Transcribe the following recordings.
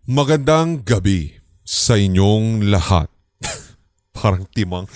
Magandang gabi sa inyong lahat. Parang timang.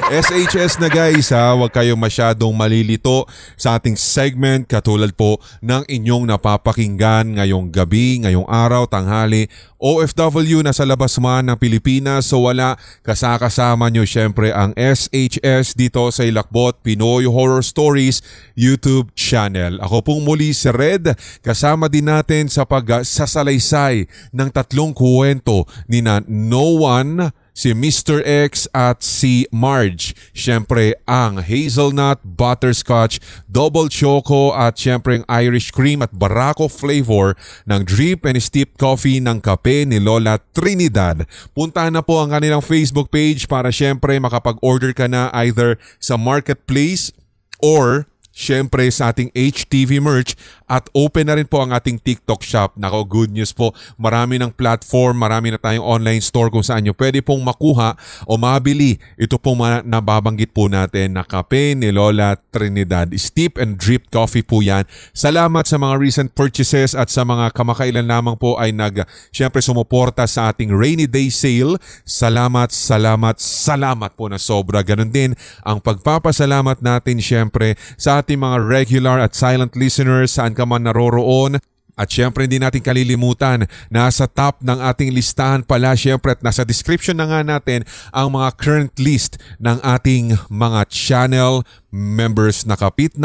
SHS na guys ha, huwag kayong masyadong malilito sa ating segment katulad po ng inyong napapakinggan ngayong gabi, ngayong araw, tanghali, OFW na sa labas man ng Pilipinas. So wala, kasama nyo syempre ang SHS dito sa Hilakbot Pinoy Horror Stories YouTube channel. Ako pong muli si Red, kasama din natin sa pagsasalaysay ng tatlong kwento ni na No One, si Mr. X at si Marge. Siyempre ang hazelnut, butterscotch, double choco at siyempre ang Irish cream at barako flavor ng drip and steep coffee ng kape ni Lola Trinidad. Puntahan na po ang kanilang Facebook page para siyempre makapag-order ka na either sa marketplace or siyempre sa ating HTV merch at open na rin po ang ating TikTok shop. Nako, good news po. Marami ng platform, marami na tayong online store kung saan nyo pwede pong makuha o mabili. Ito pong nababanggit po natin na kape ni Lola Trinidad. Steep and drip coffee po yan. Salamat sa mga recent purchases at sa mga kamakailan lamang po ay siyempre sumuporta sa ating rainy day sale. Salamat po na sobra. Ganon din ang pagpapasalamat natin siyempre sa ating mga regular at silent listeners saan ka man naroroon. At syempre hindi natin kalilimutan, nasa top ng ating listahan pala syempre at nasa description na nga natin ang mga current list ng ating mga channel members na kapit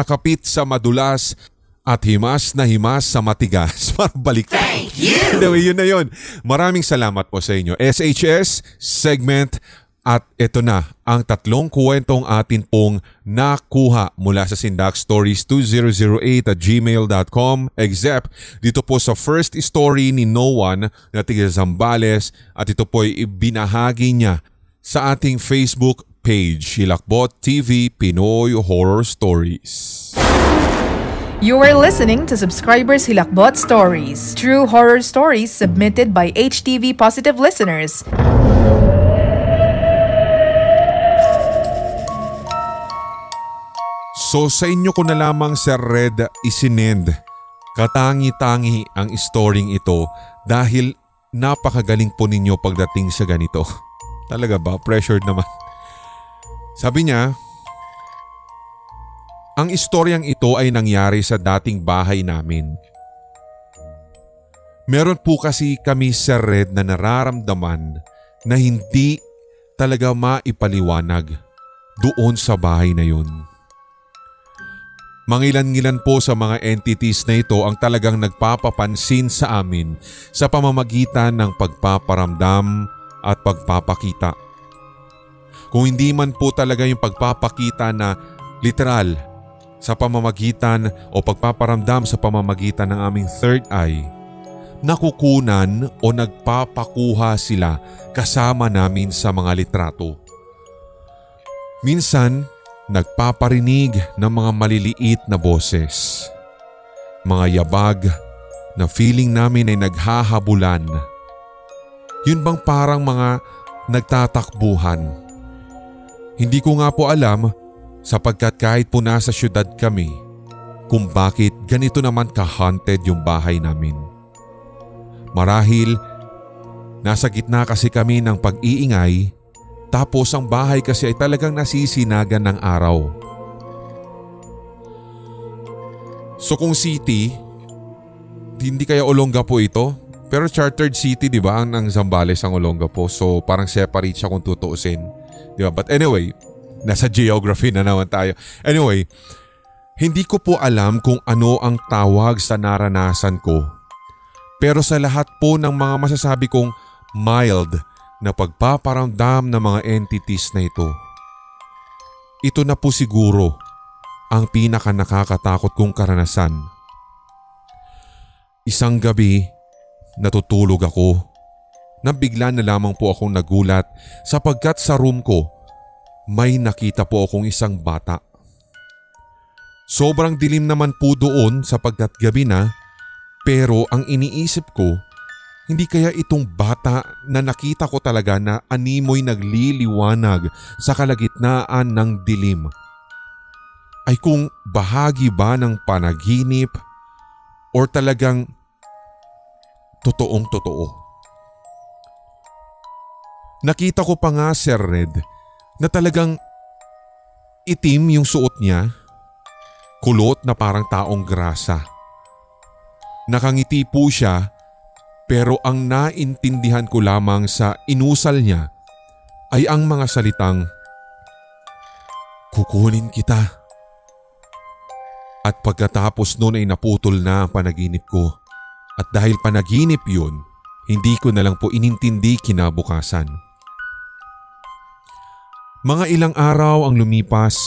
sa madulas at himas na himas sa matigas. Balik. Thank you! Anyway, yun na yun. Maraming salamat po sa inyo. SHS segment. At ito na ang tatlong kwentong atin pong nakuha mula sa sindakstories2008@gmail.com except dito po sa first story ni No One na tiga Zambales at ito po ay ibinahagi niya sa ating Facebook page, Hilakbot TV Pinoy Horror Stories. You are listening to Subscribers Hilakbot Stories, true horror stories submitted by HTV Positive listeners. So sa inyo ko na lamang Sir Red isinend. Katangi-tangi ang storyng ito dahil napakagaling po ninyo pagdating sa ganito. Talaga ba? Pressured naman. Sabi niya, ang istoryang ito ay nangyari sa dating bahay namin. Meron po kasi kami Sir Red na nararamdaman na hindi talaga maipaliwanag doon sa bahay na yun. Mangilan-ngilan po sa mga entities na ito ang talagang nagpapapansin sa amin sa pamamagitan ng pagpaparamdam at pagpapakita. Kung hindi man po talaga yung pagpapakita na literal sa pamamagitan o pagpaparamdam sa pamamagitan ng aming third eye, nakukunan o nagpapakuha sila kasama namin sa mga litrato. Minsan, nagpaparinig ng mga maliliit na boses. Mga yabag na feeling namin ay naghahabulan. Yun bang parang mga nagtatakbuhan? Hindi ko nga po alam sapagkat kahit po nasa syudad kami kung bakit ganito naman ka-haunted yung bahay namin. Marahil nasa gitna kasi kami ng pag-iingay. Tapos ang bahay kasi ay talagang nasisinagan ng araw. So kung city, hindi kaya Olongapo ito? Pero chartered city, di ba? Ang Zambales ang Olongapo. So parang separate siya kung tutuusin. Di ba? But anyway, nasa geography na naman tayo. Anyway, hindi ko po alam kung ano ang tawag sa naranasan ko. Pero sa lahat po ng mga masasabi kong mild na pagpaparamdam ng mga entities na ito, ito na po siguro ang pinaka nakakatakot kong karanasan. Isang gabi, natutulog ako. Nabigla na lamang po akong nagulat sapagkat sa room ko may nakita po akong isang bata. Sobrang dilim naman po doon sapagkat gabi na, pero ang iniisip ko, hindi kaya itong bata na nakita ko talaga na animoy nagliliwanag sa kalagitnaan ng dilim ay kung bahagi ba ng panaginip or talagang totoong totoo. Nakita ko pa nga, Sir Red, na talagang itim yung suot niya. Kulot na parang taong grasa. Nakangiti po siya pero ang naintindihan ko lamang sa inusal niya ay ang mga salitang, "Kukunin kita." At pagkatapos noon ay naputol na ang panaginip ko. At dahil panaginip yun, hindi ko na lang po inintindi kinabukasan. Mga ilang araw ang lumipas,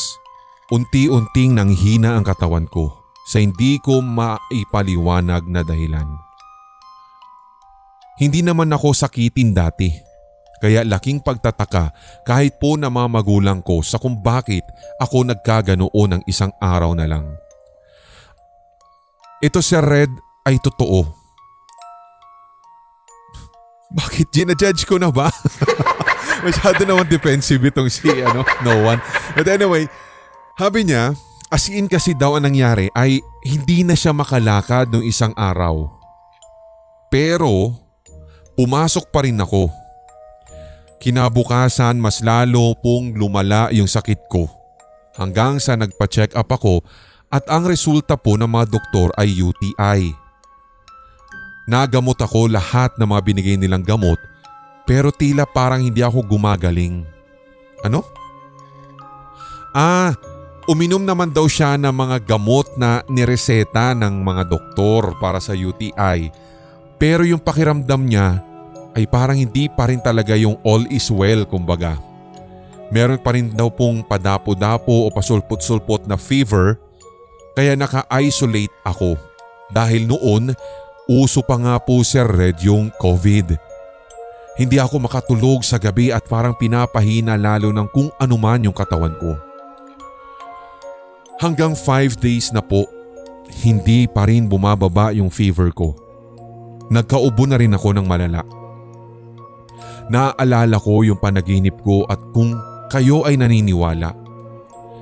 unti-unting nanghina ang katawan ko sa hindi ko maipaliwanag na dahilan. Hindi naman ako sakitin dati, kaya laking pagtataka kahit po na mga magulang ko sa kung bakit ako nagkaganoon ng isang araw na lang. Ito, Sir Red, ay totoo. Bakit ginajudge ko na ba? Masyado naman defensive itong si Noan. But anyway, sabi niya, as in kasi daw ang nangyari ay hindi na siya makalakad noong isang araw. Pero pumasok pa rin ako. Kinabukasan mas lalo pong lumala yung sakit ko hanggang sa nagpa-check up ako at ang resulta po ng mga doktor ay UTI. Nagamot ako lahat ng mga binigay nilang gamot pero tila parang hindi ako gumagaling. Ano? Uminom naman daw siya ng mga gamot na nireseta ng mga doktor para sa UTI. Pero yung pakiramdam niya ay parang hindi pa rin talaga yung all is well kumbaga. Meron pa rin daw pong padapo-dapo o pasulpot-sulpot na fever kaya naka-isolate ako. Dahil noon, uso pa nga po, Sir Red, yung COVID. Hindi ako makatulog sa gabi at parang pinapahina lalo ng kung anuman yung katawan ko. Hanggang 5 days na po, hindi pa rin bumababa yung fever ko. Nagkaubo na rin ako ng malala. Naaalala ko yung panaginip ko at kung kayo ay naniniwala,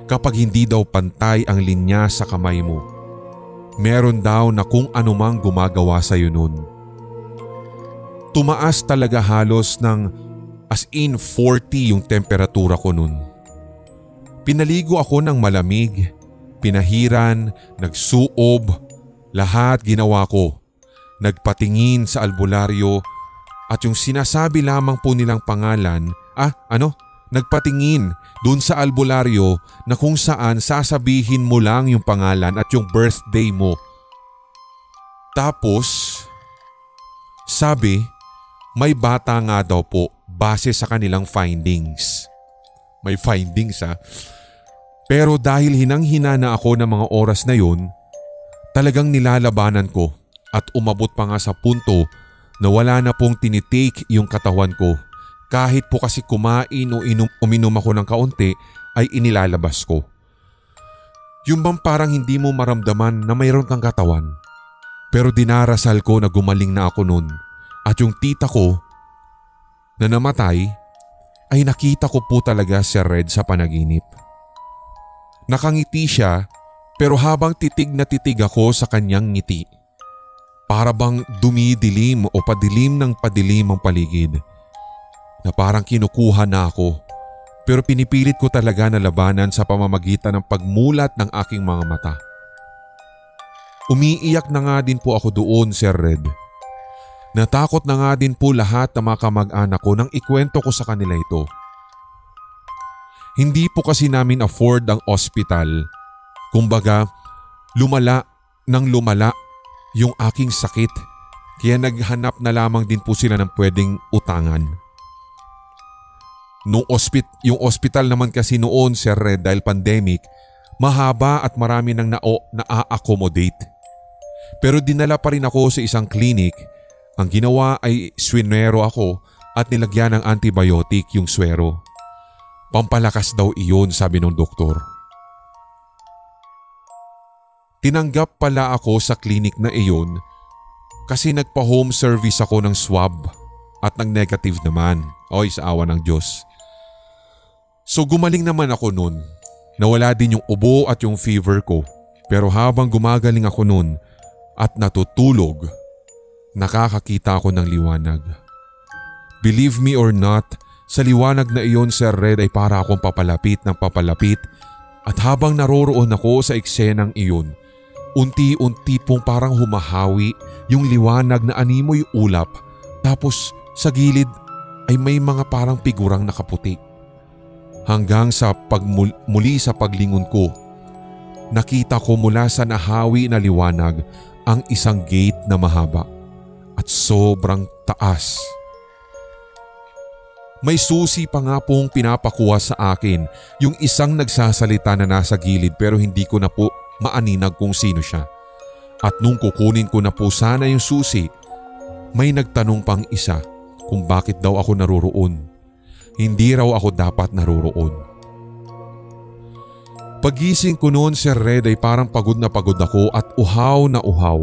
kapag hindi daw pantay ang linya sa kamay mo, meron daw na kung anumang gumagawa sa iyo nun. Tumaas talaga halos ng as in 40 yung temperatura ko nun. Pinaligo ako ng malamig, pinahiran, nagsuob, lahat ginawa ko. Nagpatingin sa albularyo at yung sinasabi lamang po nilang pangalan, nagpatingin dun sa albularyo na kung saan sasabihin mo lang yung pangalan at yung birthday mo. Tapos, sabi, may bata nga daw po base sa kanilang findings. May findings Pero dahil hinang-hina na ako ng mga oras na yun, talagang nilalabanan ko at umabot pa nga sa punto na wala na pong tinitake yung katawan ko. Kahit po kasi kumain o uminom ako ng kaunti ay inilalabas ko. Yung bang parang hindi mo maramdaman na mayroon kang katawan. Pero dinarasal ko na gumaling na ako nun. At yung tita ko na namatay ay nakita ko po talaga si Red sa panaginip. Nakangiti siya pero habang titig na titig ako sa kanyang ngiti, para bang dumidilim o padilim ng padilim ang paligid. Na parang kinukuha na ako pero pinipilit ko talaga na labanan sa pamamagitan ng pagmulat ng aking mga mata. Umiiyak na nga din po ako doon, Sir Red. Natakot na nga din po lahat ng mga kamag-anak ko nang ikwento ko sa kanila ito. Hindi po kasi namin afford ang ospital. Kumbaga, lumala yung aking sakit. Kaya naghanap na lamang din po sila ng pwedeng utangan. Yung ospital naman kasi noon, Sir Red, dahil pandemic, mahaba at marami nang na-accommodate. Pero dinala pa rin ako sa isang clinic. Ang ginawa ay swinero ako at nilagyan ng antibiotic yung swero. Pampalakas daw iyon, sabi ng doktor. Tinanggap pala ako sa clinic na iyon kasi nagpa-home service ako ng swab at nag-negative naman. Oy, sa awa ng Diyos. So gumaling naman ako nun. Nawala din yung ubo at yung fever ko. Pero habang gumagaling ako nun at natutulog, nakakakita ako ng liwanag. Believe me or not, Sa liwanag na iyon, Sir Red, ay para akong papalapit ng papalapit at habang naroroon ako sa eksenang iyon, unti-unti pong parang humahawi yung liwanag na animoy ulap tapos sa gilid ay may mga parang figurang nakaputi. Hanggang sa muli sa paglingon ko, nakita ko mula sa nahawi na liwanag ang isang gate na mahaba at sobrang taas. May susi pa nga pong pinapakuha sa akin yung isang nagsasalita na nasa gilid pero hindi ko na po maaninag kung sino siya. At nung kukunin ko na po sana yung susi, may nagtanong pang isa kung bakit daw ako naroroon. Hindi raw ako dapat naroroon. Pagising ko noon, Sir Red, ay parang pagod na pagod ako at uhaw na uhaw.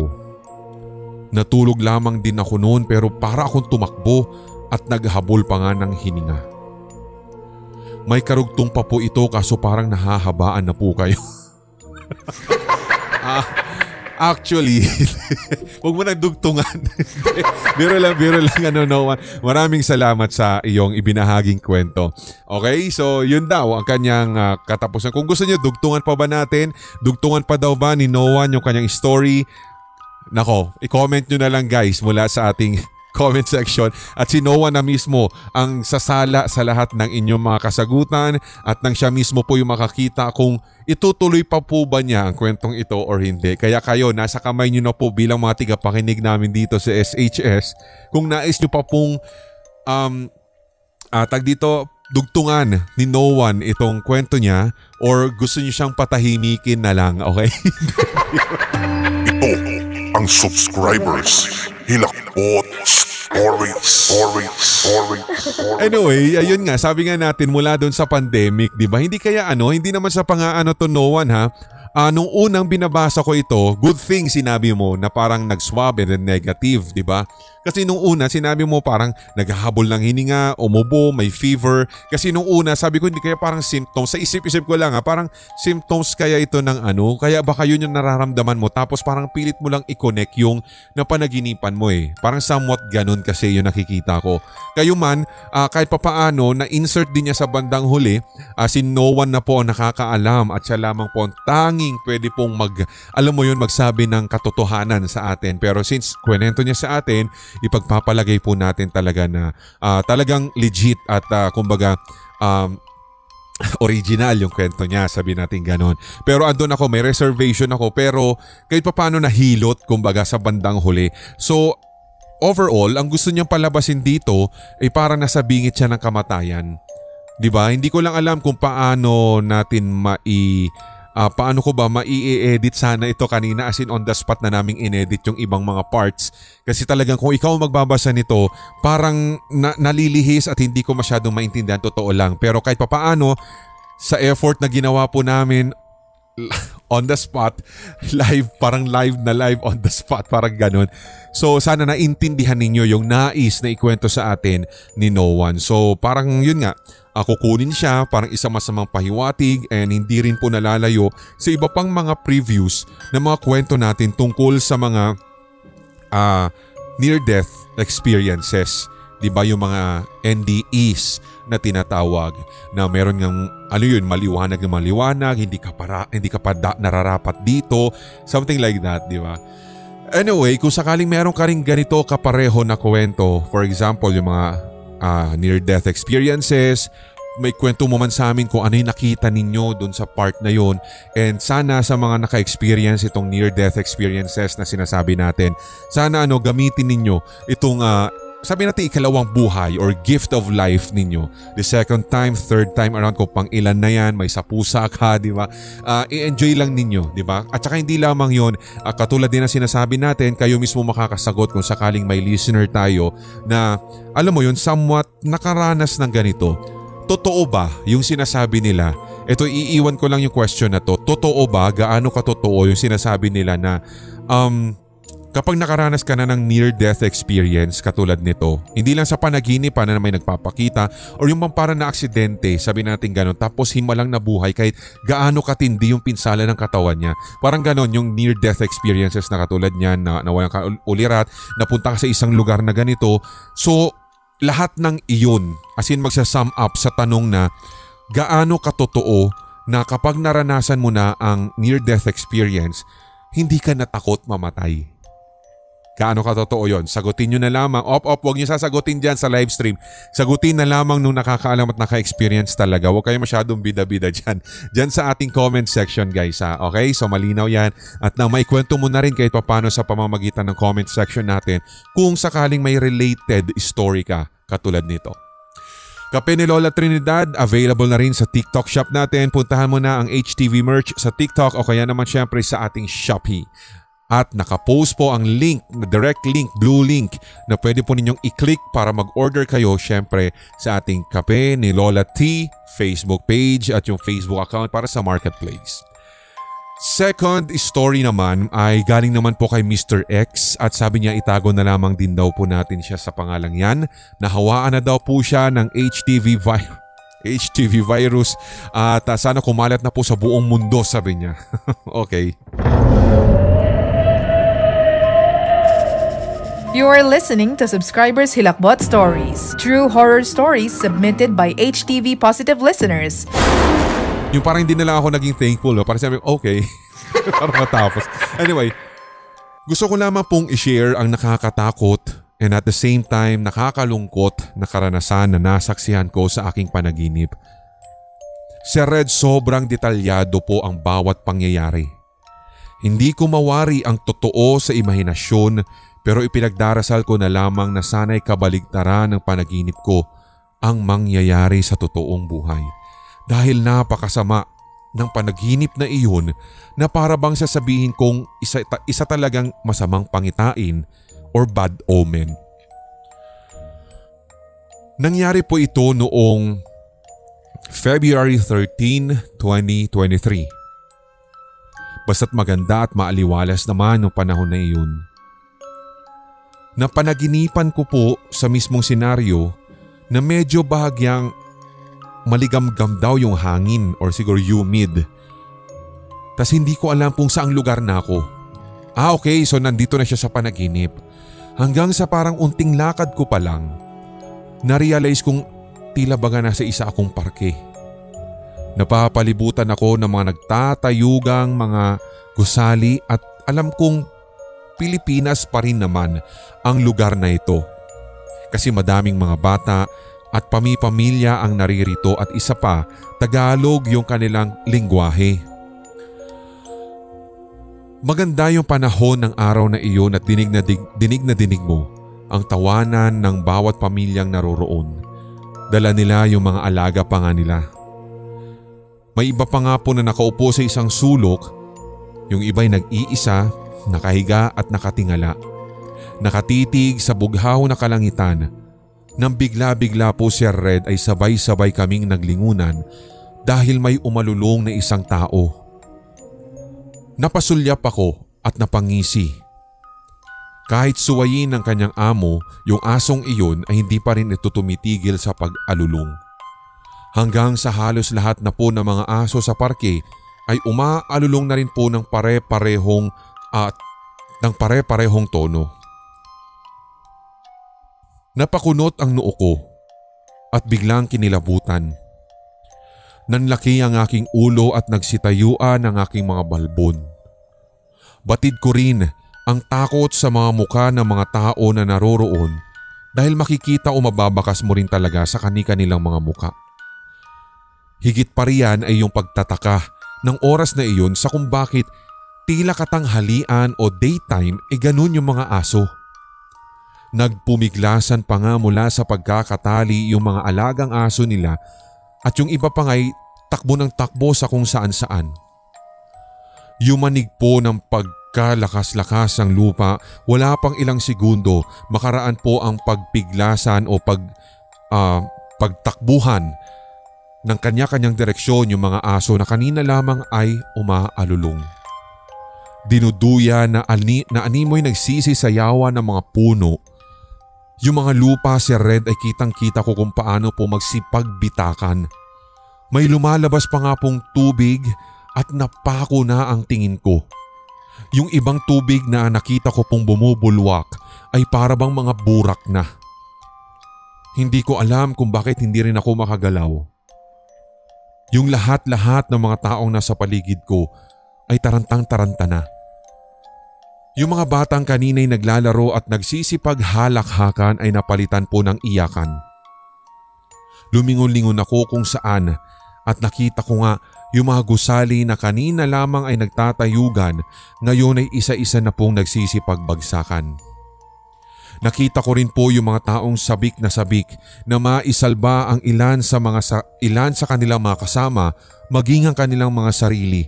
Natulog lamang din ako noon pero para akong tumakbo at naghabol pa nga ng hininga. May karugtong pa po ito kaso parang nahahabaan na po kayo. Actually, huwag mo nang dugtungan. biro lang Noah. Maraming salamat sa iyong ibinahaging kwento. Okay, so yun daw ang kanyang katapusan. Kung gusto niyo, dugtungan pa ba natin? Dugtungan pa daw ba ni Noah yung kanyang story? Nako, i-comment nyo na lang guys mula sa ating comment section at si Noah na mismo ang sasala sa lahat ng inyong mga kasagutan at nang siya mismo po yung makakita kung itutuloy pa po ba niya ang kwentong ito or hindi. Kaya kayo, nasa kamay nyo na po bilang mga tigapakinig namin dito sa SHS kung nais nyo pa pong dugtungan ni Noah itong kwento niya or gusto nyo siyang patahimikin na lang, okay? Ito ang subscribers Hilakbot Stories. Anyway, ayun nga, sabi nga natin mula doon sa pandemic, di ba? Hindi naman sa to Noah ha. Nung unang binabasa ko ito, good thing sinabi mo na parang nag-swab and then negative, di ba? Kasi nung una sinabi mo parang naghahabol ng hininga, umubo, may fever. Kasi nung una sabi ko hindi kaya parang symptoms. Sa isip-isip ko lang parang symptoms kaya ito ng kaya baka yun yung nararamdaman mo. Tapos parang pilit mo lang i-connect yung napanaginipan mo eh. Parang somewhat ganun kasi yung nakikita ko. Kayo man, kahit papaano, na-insert din niya sa bandang huli, si Noah na po ang nakakaalam at siya lamang po ang tanging pwede pong magsabi ng katotohanan sa atin. Pero since kwento niya sa atin, ipagpapalagay po natin talaga na talagang legit at kumbaga original yung kwento niya, sabi natin ganon. Pero andun ako, may reservation ako pero kahit paano nahilot kumbaga sa bandang huli. So overall, ang gusto niyang palabasin dito ay parang nasa bingit siya ng kamatayan. Diba? Hindi ko lang alam kung paano natin paano ko ba mai-edit sana ito kanina as in on the spot na naming inedit yung ibang mga parts. Kasi talagang kung ikaw magbabasa nito, parang nalilihis at hindi ko masyadong maintindihan, totoo lang. Pero kahit papaano, sa effort na ginawa po namin on the spot, parang live on the spot, parang ganun. So sana naintindihan ninyo yung nais na ikwento sa atin ni Noah. So parang yun nga, kukunin siya parang isa masamang pahiwatig and hindi rin po nalalayo sa iba pang mga previews ng mga kwento natin tungkol sa mga near-death experiences. Diba yung mga NDEs na tinatawag na meron ng maliwanag na maliwanag, hindi ka pa nararapat dito, something like that, diba? Anyway, kung sakaling meron ka rin ganito kapareho na kwento, for example yung mga near-death experiences, may kwento mo man sa amin kung ano yung nakita ninyo dun sa part na yon. And sana sa mga naka-experience itong near-death experiences na sinasabi natin, sana gamitin ninyo itong sabi natin ikalawang buhay or gift of life ninyo. The second time, third time around, kung pang ilan na yan, may sapusa ka, di ba? I-enjoy lang ninyo, di ba? At saka hindi lamang yon, katulad din na sinasabi natin, kayo mismo makakasagot kung sakaling may listener tayo na, alam mo yun, somewhat nakaranas ng ganito. Totoo ba yung sinasabi nila? Ito, iiwan ko lang yung question na to. Totoo ba? Gaano katotoo yung sinasabi nila na kapag nakaranas ka na ng near-death experience katulad nito, hindi lang sa panaginip na may nagpapakita or yung parang na aksidente, sabi natin gano'n, tapos himalang nabuhay kahit gaano katindi yung pinsala ng katawan niya. Parang gano'n yung near-death experiences na katulad niyan na nawalan ka ulirat, napunta ka sa isang lugar na ganito. So, lahat ng iyon, as in magsasum up sa tanong na gaano katotoo na kapag naranasan mo na ang near-death experience, hindi ka natakot mamatay. Gaano katotoo yon? Sagutin nyo na lamang. Huwag nyo sasagutin dyan sa live stream. Sagutin na lamang nung nakakaalam at naka-experience talaga. Huwag kayo masyadong bida-bida dyan. Dyan sa ating comment section guys ha. Okay? So malinaw yan. At nang maikwento mo na rin kahit papano sa pamamagitan ng comment section natin kung sakaling may related story ka katulad nito. Kape ni Lola Trinidad, available na rin sa TikTok shop natin. Puntahan mo na ang HTV merch sa TikTok o kaya naman syempre sa ating Shopee. At nakapost po ang link, direct link, blue link na pwede po ninyong i-click para mag-order kayo syempre sa ating Kape ni Lola T Facebook page at yung Facebook account para sa marketplace. Second story naman ay galing naman po kay Mr. X at sabi niya itago na lamang din daw po natin siya sa pangalang yan. Nahawaan na daw po siya ng HTV virus at sana kumalat na po sa buong mundo sabi niya. Okay. You are listening to Subscribers Hilakbot Stories, true horror stories submitted by HTV Positive listeners. Yung parang hindi na lang ako naging thankful. No? Parang sabi, okay. Parang matapos. Anyway, gusto ko lamang pong i-share ang nakakatakot and at the same time nakakalungkot na karanasan na nasaksihan ko sa aking panaginip. Si Red sobrang detalyado po ang bawat pangyayari. Hindi ko mawari ang totoo sa imahinasyon pero ipinagdarasal ko na lamang na sana'y kabaligtaran ng panaginip ko ang mangyayari sa totoong buhay. Dahil napakasama ng panaginip na iyon na para bang sasabihin kong isa talagang masamang pangitain or bad omen. Nangyari po ito noong February 13, 2023. Basta't maganda at maaliwalas naman noong panahon na iyon. Napanaginipan ko po sa mismong senaryo na medyo bahagyang maligamgam daw yung hangin or siguro humid. Tas hindi ko alam kung saang lugar na ako. Okay, so nandito na siya sa panaginip. Hanggang sa parang unting lakad ko pa lang, na-realize kong tila baga nasa isa akong parke. Napapalibutan ako ng mga nagtatayugang mga gusali at alam kong Pilipinas pa rin naman ang lugar na ito. Kasi madaming mga bata at pamilya ang naririto at isa pa, Tagalog yung kanilang lingwahe. Maganda yung panahon ng araw na iyon at dinig na dinig mo ang tawanan ng bawat pamilyang naroroon. Dala nila yung mga alaga pa nga nila. May iba pa nga po na nakaupo sa isang sulok, yung iba'y nag-iisa, nakahiga at nakatingala. Nakatitig sa bughaw na kalangitan. Nang bigla-bigla po si Red ay sabay-sabay kaming naglingunan dahil may umalulong na isang tao. Napasulyap ako at napangisi. Kahit suwayin ng kanyang amo, yung asong iyon ay hindi pa rin ito tumitigil sa pag-alulong. Hanggang sa halos lahat na po ng mga aso sa parke ay umaalulong na rin po ng pare-parehong tono. Napakunot ang noo ko at biglang kinilabutan. Nanlaki ang aking ulo at nagsitayuan ang aking mga balbon. Batid ko rin ang takot sa mga muka ng mga tao na naroroon dahil makikita o mababakas mo rin talaga sa kani-kanilang mga muka. Higit pa riyan ay yung pagtataka ng oras na iyon sa kung bakit tila katanghalian o daytime ganun yung mga aso. Nagpumiglasan pa nga mula sa pagkakatali yung mga alagang aso nila at yung iba pa nga'y takbo ng takbo sa kung saan-saan. Yumanig po ng pagkalakas-lakas ang lupa, wala pang ilang segundo makaraan po ang pagpiglasan o pagtakbuhan ng kanya-kanyang direksyon yung mga aso na kanina lamang ay umaalulong. Dinuduya na animoy nagsisisayawan ng mga puno. Yung mga lupa si Red ay kitang-kita ko kung paano po magsipagbitakan. May lumalabas pa nga pong tubig at napako na ang tingin ko. Yung ibang tubig na nakita ko pong bumubulwak ay para bang mga burak na. Hindi ko alam kung bakit hindi rin ako makagalaw. Yung lahat-lahat ng mga taong nasa paligid ko ay tarantang-taranta na. Yung mga batang kanina'y naglalaro at nagsisipaghalakhakan ay napalitan po ng iyakan. Lumingon-lingon ako kung saan at nakita ko nga yung mga gusali na kanina lamang ay nagtatayugan, ngayon ay isa-isa na pong nagsisipagbagsakan. Nakita ko rin po yung mga taong sabik na maisalba ang ilan sa kanilang mga kasama, maging ang kanilang mga sarili.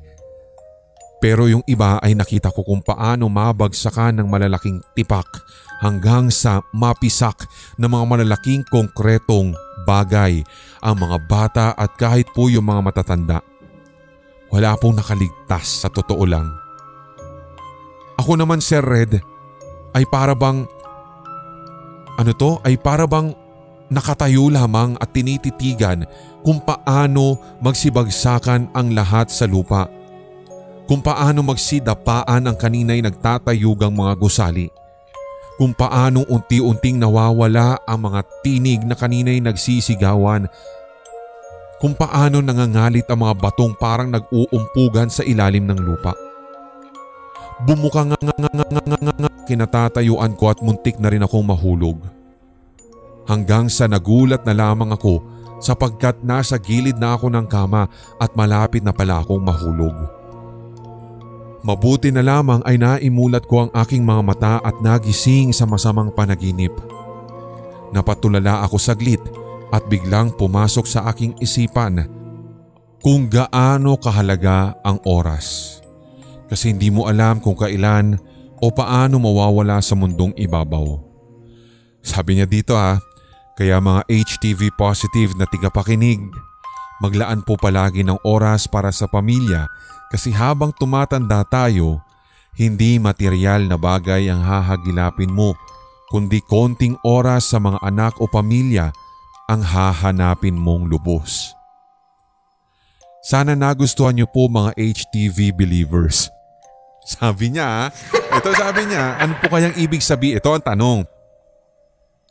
Pero yung iba ay nakita ko kung paano mabagsakan ng malalaking tipak hanggang sa mapisak ng mga malalaking konkretong bagay ang mga bata at kahit po yung mga matatanda. Wala pong nakaligtas sa totoo lang. Ako naman, Sir Red, ay para bang nakatayo lamang at tinititigan kung paano magsibagsakan ang lahat sa lupa. Kung paano magsidapaan ang kanina'y nagtatayugang mga gusali. Kung paano unti-unting nawawala ang mga tinig na kanina'y nagsisigawan. Kung paano nangangalit ang mga batong parang nag-uumpugan sa ilalim ng lupa. Bumuka nga kinatatayuan ko at muntik na rin akong mahulog. Hanggang sa nagulat na lamang ako sapagkat nasa gilid na ako ng kama at malapit na pala akong mahulog. Mabuti na lamang ay naimulat ko ang aking mga mata at nagising sa masamang panaginip. Napatulala ako saglit at biglang pumasok sa aking isipan kung gaano kahalaga ang oras. Kasi hindi mo alam kung kailan o paano mawawala sa mundong ibabaw. Sabi niya dito kaya mga HTV positive na tigapakinig, maglaan po palagi ng oras para sa pamilya kasi habang tumatanda tayo, hindi material na bagay ang hahagilapin mo kundi konting oras sa mga anak o pamilya ang hahanapin mong lubos. Sana nagustuhan niyo po mga HTV believers. Sabi niya, ano po kayang ibig sabihin? Ito ang tanong.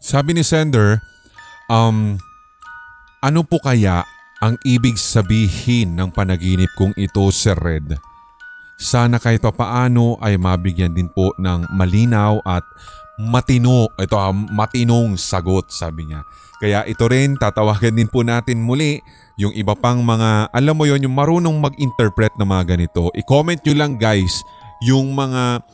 Sabi ni sender, ano po kaya ang ibig sabihin ng panaginip kong ito, Sir Red? Sana kahit paano ay mabigyan din po ng malinaw at matinong sagot, sabi niya. Kaya ito rin, tatawagan din po natin muli yung iba pang mga, alam mo yon, yung marunong mag-interpret ng mga ganito. I-comment nyo lang guys yung mga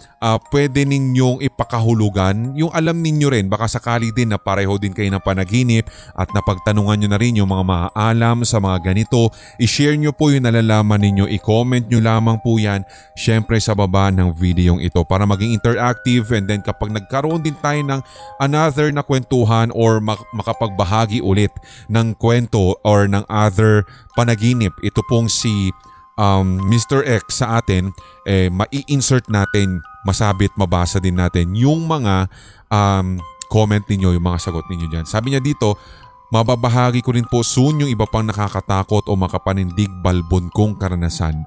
pwede ninyong ipakahulugan, yung alam ninyo rin, baka sakali din na pareho din kayo ng panaginip at napagtanungan nyo na rin yung mga maaalam sa mga ganito. I-share nyo po yung nalalaman ninyo, i-comment nyo lamang po yan syempre sa baba ng video ito para maging interactive, and then kapag nagkaroon din tayo ng another na kwentuhan or makapagbahagi ulit ng kwento or ng other panaginip, ito pong si Mr. X sa atin, mai-insert natin, masabit, mabasa din natin yung mga comment ninyo, yung mga sagot ninyo dyan. Sabi niya dito, mababahagi ko rin po soon yung iba pang nakakatakot o makapanindig balbon kong karanasan.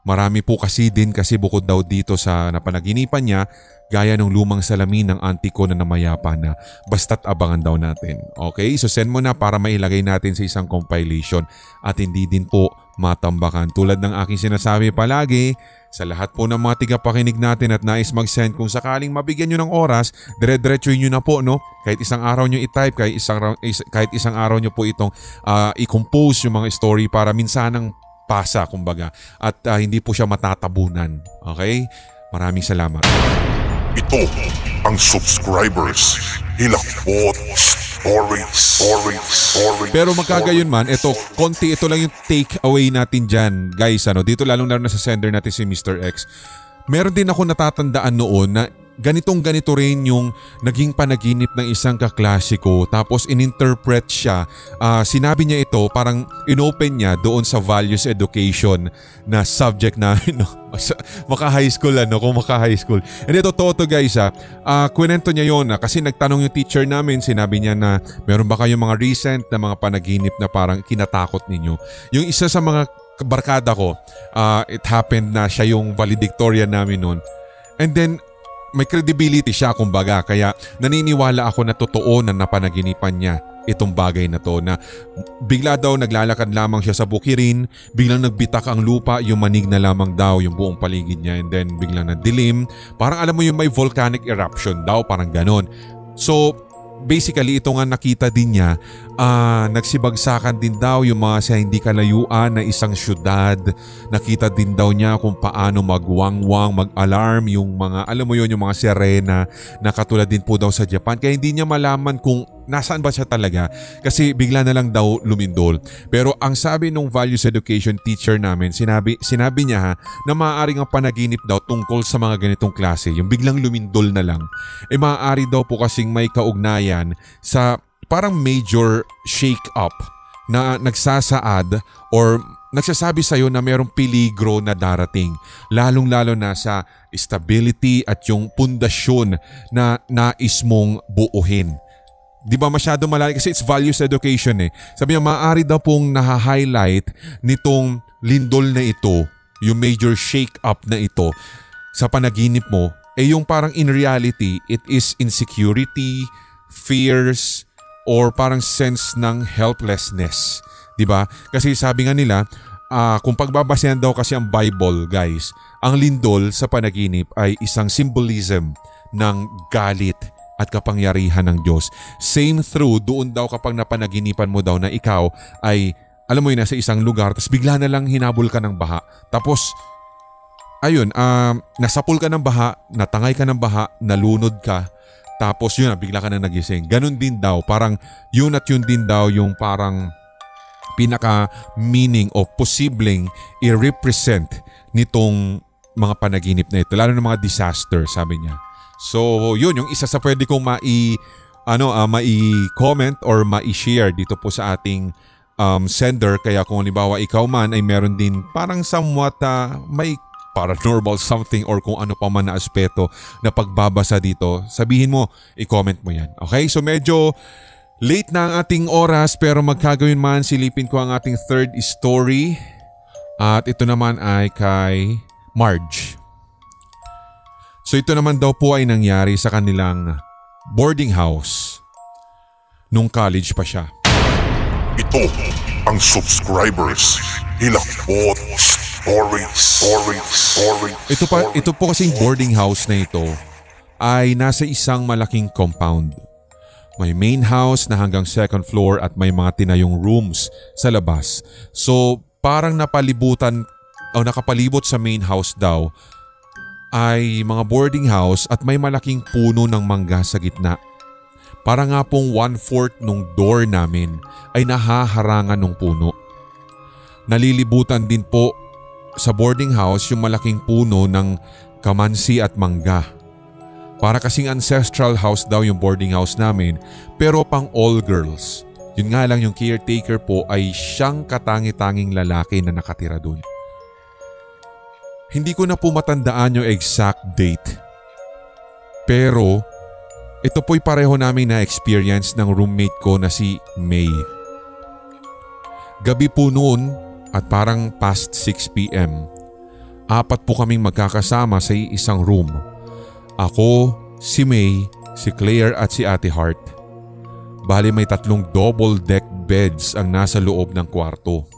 Marami po kasi bukod daw dito sa napanaginipan niya, gaya ng lumang salamin ng auntie ko na namayapa na. Basta't abangan daw natin. Okay? So send mo na para mailagay natin sa isang compilation at hindi din po matambakan. Tulad ng aking sinasabi palagi, sa lahat po ng mga tigapakinig natin at nais mag-send, kung sakaling mabigyan nyo ng oras, dire-diretso nyo na po, no? Kahit isang araw nyo i-type, kahit isang araw nyo po itong i-compose yung mga story para minsanang pasa, kumbaga. At hindi po siya matatabunan. Okay? Maraming salamat. Ito ang subscribers Hilakbot Stories. Pero magkagayon man, ito lang yung take away natin dyan, guys. Dito lalong na sa sender natin si Mr. X. Meron din ako natatandaan noon na ganito rin yung naging panaginip ng isang kaklasiko, tapos ininterpret siya. Sinabi niya ito, parang inopen niya doon sa values education na subject namin, no? Maka-high school, kung maka-high school. And ito, totoo guys, kwento niya yun, kasi nagtanong yung teacher namin, sinabi niya na meron ba kayong mga recent na mga panaginip na parang kinatakot ninyo. Yung isa sa mga barkada ko, it happened na siya yung valedictorian namin noon. And then, may credibility siya kumbaga, kaya naniniwala ako na totoo na napanaginipan niya itong bagay na to na bigla daw naglalakad lamang siya sa bukirin, biglang nagbitak ang lupa, yung manig na lamang daw yung buong paligid niya and then biglang nadilim. Parang alam mo yung may volcanic eruption daw, parang ganon. So basically ito nga nakita din niya, nagsibagsakan din daw yung mga sa hindi kalayuan na isang syudad. Nakita din daw niya kung paano magwangwang, mag-alarm yung mga, alam mo yun, yung mga sirena na katulad din po daw sa Japan. Kaya hindi niya malaman kung nasaan ba siya talaga kasi bigla na lang daw lumindol. Pero ang sabi nung values education teacher namin, sinabi niya na maaaring ang panaginip daw tungkol sa mga ganitong klase, yung biglang lumindol na lang, maaari daw po kasing may kaugnayan sa parang major shake-up na nagsasaad or nagsasabi sa'yo na mayroong peligro na darating, lalong-lalo na sa stability at yung pundasyon na nais mong buuhin. Di ba masyado malalim kasi it's values education eh. Sabi niya maaari daw pong naha-highlight nitong lindol na ito, yung major shake-up na ito sa panaginip mo, yung parang in reality it is insecurity, fears, or parang sense ng helplessness. Di ba? Kasi sabi nga nila, kung pagbabasehan daw kasi ang Bible guys, ang lindol sa panaginip ay isang symbolism ng galit at kapangyarihan ng Diyos. Same through doon daw kapag napanaginipan mo daw na ikaw ay, alam mo yun, nasa isang lugar tapos bigla na lang hinabol ka ng baha. Tapos, ayun, nasapul ka ng baha, natangay ka ng baha, nalunod ka, tapos yun, bigla ka na nagising. Ganun din daw, parang yun at yun din daw yung parang pinaka-meaning o posibleng i-represent nitong mga panaginip na ito. Lalo ng mga disaster, sabi niya. So yun, yung isa sa pwede kong mai-comment or mai-share dito po sa ating sender. Kaya kung halimbawa ikaw man ay meron din parang somewhat may paranormal something or kung ano pa man na aspeto na pagbabasa dito, sabihin mo, i-comment mo yan. Okay? So medyo late na ang ating oras pero magkagawin man, silipin ko ang ating third story. At ito naman ay kay Marge. So ito naman daw po ay nangyari sa kanilang boarding house nung college pa siya. Ito ang subscribers Hilakbot Stories. Ito po kasing boarding house na ito ay nasa isang malaking compound. May main house na hanggang second floor at may mga tinayong rooms sa labas. So parang napalibutan o nakapalibot sa main house daw ay mga boarding house at may malaking puno ng mangga sa gitna. Para nga pong 1/4 nung door namin ay nahaharangan ng puno. Nalilibutan din po sa boarding house yung malaking puno ng kamansi at mangga. Para kasing ancestral house daw yung boarding house namin pero pang all girls. Yun nga lang yung caretaker po ay siyang katangi-tanging lalaki na nakatira dun. Hindi ko na po matandaan yung exact date. Pero ito po'y pareho namin na-experience ng roommate ko na si May. Gabi po noon at parang past 6 p.m. 4 po kaming magkakasama sa isang room. Ako, si May, si Claire at si Ate Heart. Bali may 3 double deck beds ang nasa loob ng kwarto.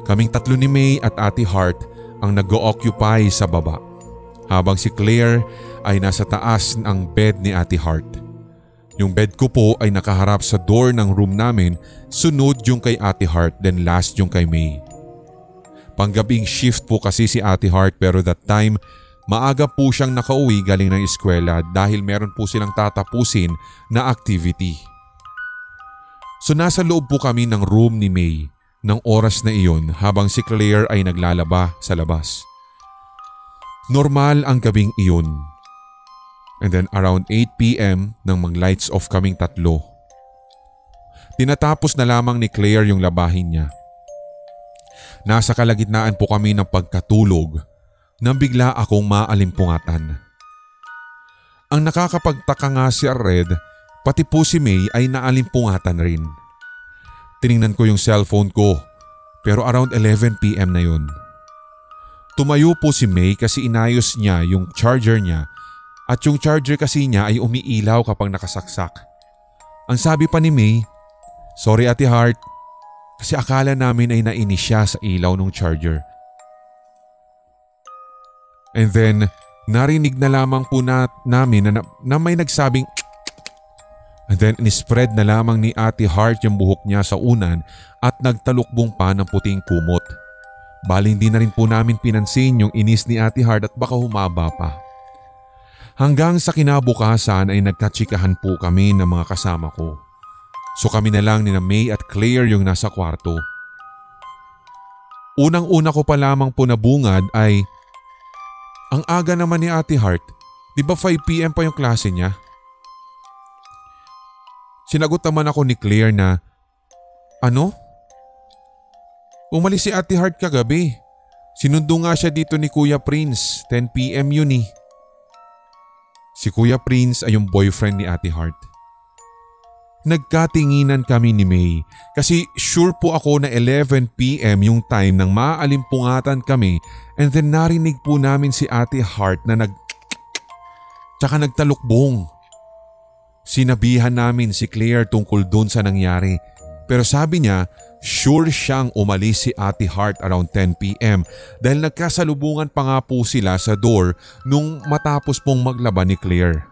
Kaming 3 ni May at Ate Heart ang nag-o-occupy sa baba. Habang si Claire ay nasa taas ng bed ni Ate Heart. Yung bed ko po ay nakaharap sa door ng room namin, sunod yung kay Ate Heart, then last yung kay May. Panggabing shift po kasi si Ate Heart pero that time maaga po siyang nakauwi galing ng eskwela dahil meron po silang tatapusin na activity. So nasa loob po kami ng room ni May ng oras na iyon habang si Claire ay naglalaba sa labas. Normal ang gabing iyon. And then around 8 p.m. nang mag-lights off kaming 3. Tinatapos na lamang ni Claire yung labahin niya. Nasa kalagitnaan po kami ng pagkatulog nang bigla akong maalimpungatan. Ang nakakapagtaka nga si Red, pati po si May ay naalimpungatan rin. Tiningnan ko yung cellphone ko pero around 11 p.m. na yun. Tumayo po si May kasi inayos niya yung charger niya at yung charger kasi niya ay umiilaw kapag nakasaksak. Ang sabi pa ni May, Sorry Ate Heart, kasi akala namin ay nainis siya sa ilaw ng charger. And then, narinig na lamang po namin na may nagsabing and then inispread na lamang ni Ate Heart yung buhok niya sa unan at nagtalukbong pa ng puting kumot. Bali hindi na rin po namin pinansin yung inis ni Ate Heart at baka humaba pa. Hanggang sa kinabukasan ay nagkatsikahan po kami ng mga kasama ko. So kami na lang ni May at Claire yung nasa kwarto. Unang-una ko pa lamang po nabungad ay ang aga naman ni Ate Heart, di ba 5 PM pa yung klase niya? Sinagot naman ako ni Claire na, ano? Umalis si Ate Heart kagabi. Sinundo nga siya dito ni Kuya Prince, 10 PM yun eh. Si Kuya Prince ay yung boyfriend ni Ate Heart. Nagkatinginan kami ni May kasi sure po ako na 11 PM yung time nang maalimpungatan kami and then narinig po namin si Ate Heart na tsaka nagtalukbong. Sinabihan namin si Claire tungkol dun sa nangyari pero sabi niya sure siyang umalis si Ate Heart around 10 PM dahil nagkasalubungan pa nga po sila sa door nung matapos pong maglaba ni Claire.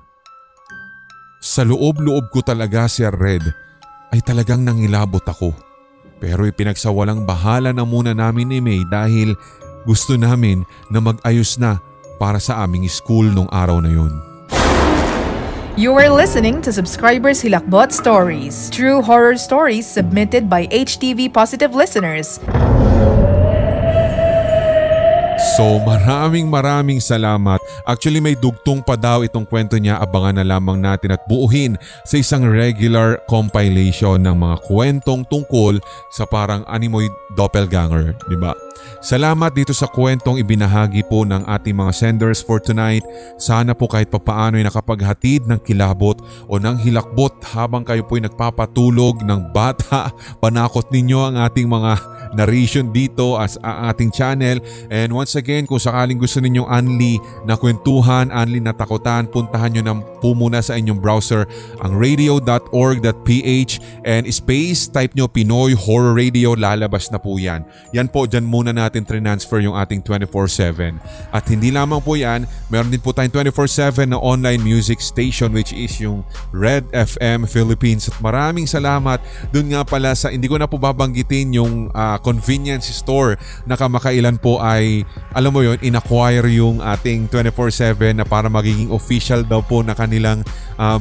Sa loob-loob ko talaga, Sir Red, ay talagang nangilabot ako. Pero ipinagsawalang bahala na muna namin ni May dahil gusto namin na mag-ayos na para sa aming school nung araw na yun. You are listening to Subscribers Hilakbot Stories, true horror stories submitted by HTV Positive listeners. So maraming salamat. Actually may dugtong pa daw itong kwento niya, abangan na lamang natin at buuhin sa isang regular compilation ng mga kwentong tungkol sa parang animoy doppelganger, di ba? Salamat dito sa kwentong ibinahagi po ng ating mga senders for tonight. Sana po kahit papaano ay nakapaghatid ng kilabot o ng hilakbot habang kayo po ay nagpapatulog ng bata. Panakot ninyo ang ating mga narration dito as ating channel. And once again, kung sakaling gusto ninyong unli na kwentuhan, unli na takutan, puntahan nyo na po muna sa inyong browser ang radio.org.ph and space type nyo Pinoy Horror Radio, lalabas na po yan. Yan po, dyan muna natin transfer yung ating 24/7. At hindi lamang po yan, meron din po tayong 24/7 na online music station which is yung Red FM Philippines. At maraming salamat dun nga pala sa, hindi ko na po babanggitin yung convenience store na kamakailan po ay, alam mo yon, in-acquire yung ating 24/7 na para magiging official daw po na kanilang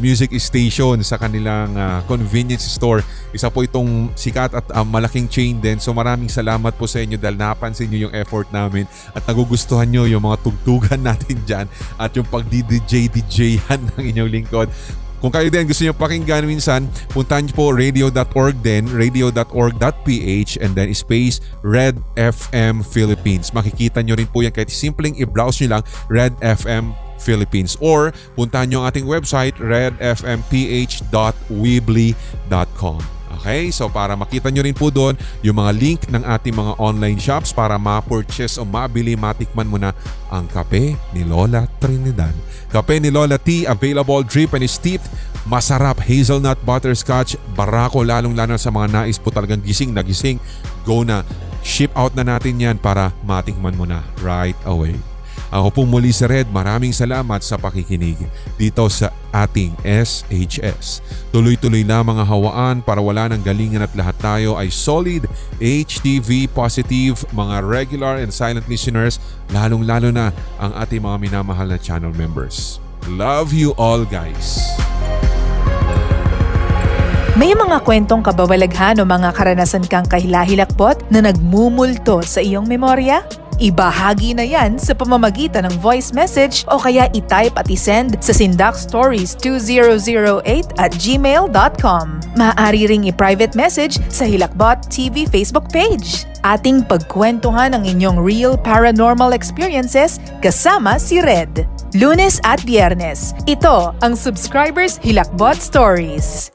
music station sa kanilang convenience store. Isa po itong sikat at malaking chain din. So maraming salamat po sa inyo dahil napansin nyo yung effort namin at nagugustuhan nyo yung mga tugtugan natin dyan at yung pag-DJ-DJhan ng inyong lingkod. Kung kayo din gusto nyo pakinggan minsan, puntahan nyo po radio.org din, radio.org.ph and then space Red FM Philippines. Makikita nyo rin po yan kahit simpleng i-browse nyo lang Red FM Philippines or puntahan nyo ang ating website redfmph.weebly.com. Okay, so para makita nyo rin po doon yung mga link ng ating mga online shops para ma-purchase o mabili, matikman mo na ang kape ni Lola Trinidad. Kape ni Lola T, available drip and steeped, masarap, hazelnut, butterscotch, barako, lalong-lalo sa mga nais po talagang gising na gising. Go na, ship out na natin yan para matikman mo na right away. Ako po muli si Red, maraming salamat sa pakikinig dito sa ating SHS. Tuloy-tuloy na mga hawaan para wala ng galingan at lahat tayo ay solid, HTV positive, mga regular and silent listeners, lalong-lalo na ang ating mga minamahal na channel members. Love you all, guys! May mga kwentong kababalaghan o mga karanasan kang kahilahilakbot na nagmumulto sa iyong memorya? Ibahagi na yan sa pamamagitan ng voice message o kaya i-type at i-send sa sindakstories2008@gmail.com. Maaari ring i-private message sa Hilakbot TV Facebook page. Ating pagkwentuhan ang inyong real paranormal experiences kasama si Red. Lunes at Biyernes, ito ang Subscribers Hilakbot Stories.